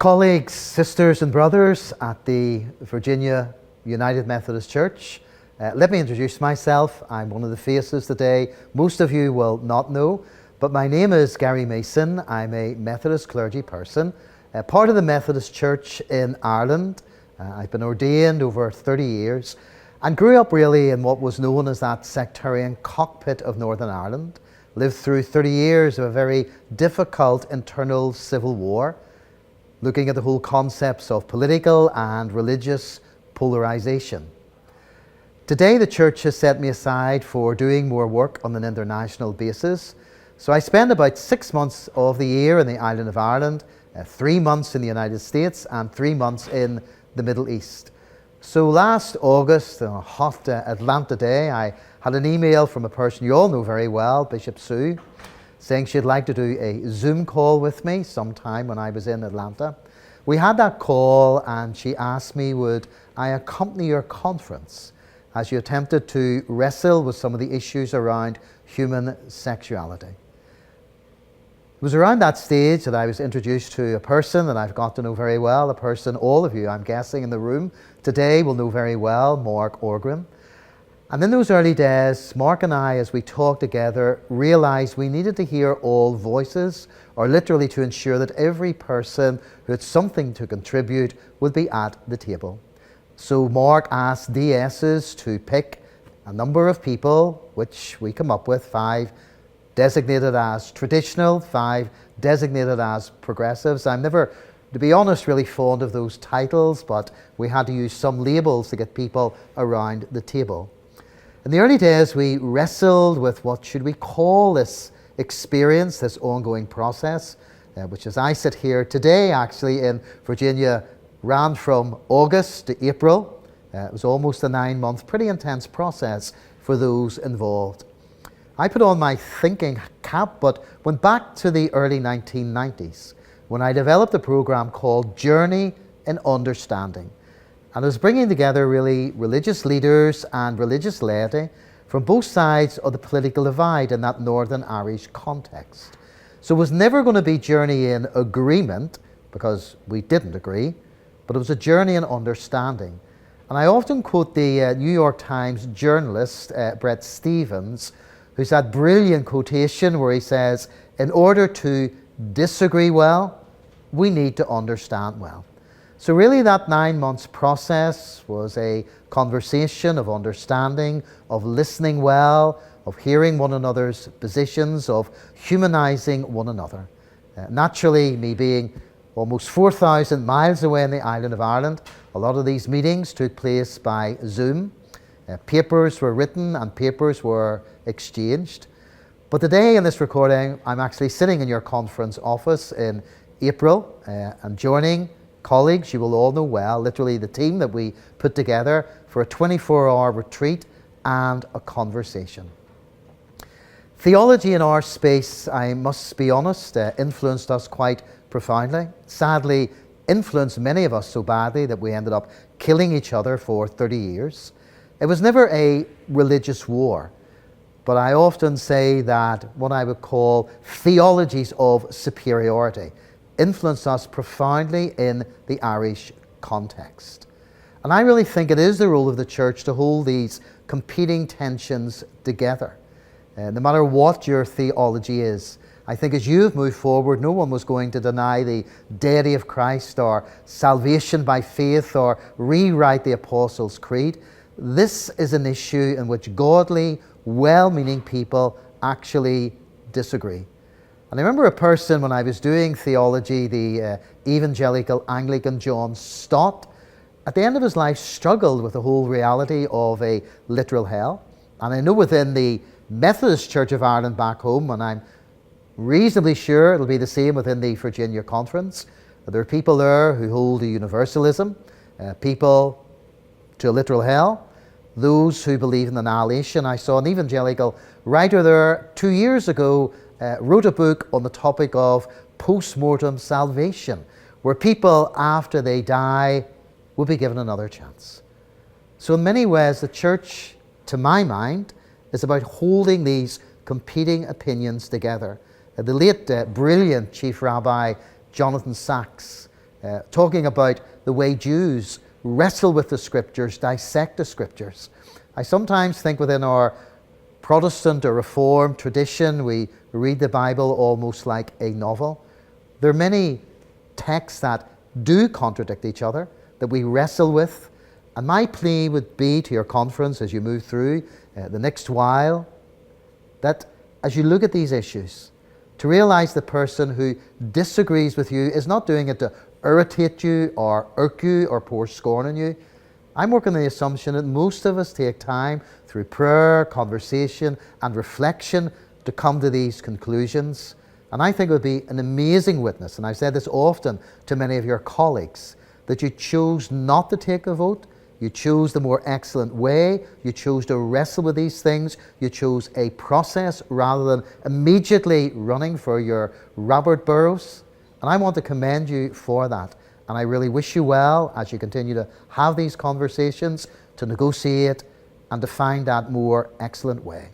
Colleagues, sisters and brothers at the Virginia United Methodist Church, let me introduce myself. I'm one of the faces today most of you will not know, but my name is Gary Mason. I'm a Methodist clergy person, part of the Methodist Church in Ireland. I've been ordained over 30 years and grew up really in what was known as that sectarian cockpit of Northern Ireland. Lived through 30 years of a very difficult internal civil war, looking at the whole concepts of political and religious polarization. Today the church has set me aside for doing more work on an international basis. So I spend about 6 months of the year in the island of Ireland, 3 months in the United States and 3 months in the Middle East. So last August, on a hot Atlanta day, I had an email from a person you all know very well, Bishop Sue, saying she'd like to do a Zoom call with me sometime when I was in Atlanta. We had that call and she asked me would I accompany your conference as you attempted to wrestle with some of the issues around human sexuality. It was around that stage that I was introduced to a person that I've got to know very well, a person all of you, I'm guessing, in the room today will know very well, Mark Orgrim. And in those early days, Mark and I, as we talked together, realized we needed to hear all voices, or literally to ensure that every person who had something to contribute would be at the table. So Mark asked DSs to pick a number of people, which we come up with, 5 designated as traditional, 5 designated as progressives. I'm never, to be honest, really fond of those titles, but we had to use some labels to get people around the table. In the early days, we wrestled with what should we call this experience, this ongoing process, which as I sit here today, actually in Virginia, ran from August to April. It was almost a 9-month, pretty intense process for those involved. I put on my thinking cap, but went back to the early 1990s when I developed a program called Journey in Understanding. And I was bringing together really religious leaders and religious laity from both sides of the political divide in that Northern Irish context. So it was never going to be Journey in Agreement, because we didn't agree, but it was a journey in understanding. And I often quote the New York Times journalist, Bret Stephens, who's that brilliant quotation where he says, in order to disagree well, we need to understand well. So really that 9 months process was a conversation of understanding, of listening well, of hearing one another's positions, of humanizing one another. Naturally, me being almost 4,000 miles away in the island of Ireland, a lot of these meetings took place by Zoom. Papers were written and papers were exchanged. But today in this recording, I'm actually sitting in your conference office in April and joining colleagues you will all know well, literally the team that we put together for a 24-hour retreat and a conversation. Theology in our space, I must be honest, influenced us quite profoundly. Sadly, influenced many of us so badly that we ended up killing each other for 30 years. It was never a religious war, but I often say that what I would call theologies of superiority influenced us profoundly in the Irish context. And I really think it is the role of the church to hold these competing tensions together. No matter what your theology is, I think as you've moved forward, no one was going to deny the deity of Christ or salvation by faith or rewrite the Apostles' Creed. This is an issue in which godly, well-meaning people actually disagree. And I remember a person when I was doing theology, the evangelical Anglican John Stott, at the end of his life struggled with the whole reality of a literal hell. And I know within the Methodist Church of Ireland back home, and I'm reasonably sure it'll be the same within the Virginia Conference, there are people there who hold to universalism, people to a literal hell, those who believe in annihilation. I saw an evangelical writer there 2 years ago wrote a book on the topic of post-mortem salvation, where people after they die will be given another chance. So in many ways the church, to my mind, is about holding these competing opinions together. The late brilliant Chief Rabbi Jonathan Sacks talking about the way Jews wrestle with the Scriptures, dissect the Scriptures. I sometimes think within our Protestant or Reformed tradition, we read the Bible almost like a novel. There are many texts that do contradict each other, that we wrestle with. And my plea would be to your conference as you move through the next while, that as you look at these issues, to realize the person who disagrees with you is not doing it to irritate you or irk you or pour scorn on you. I'm working on the assumption that most of us take time through prayer, conversation and reflection to come to these conclusions. And I think it would be an amazing witness, and I've said this often to many of your colleagues, that you chose not to take a vote. You chose the more excellent way. You chose to wrestle with these things. You chose a process rather than immediately running for your Robert Burrows. And I want to commend you for that. And I really wish you well as you continue to have these conversations, to negotiate and to find that more excellent way.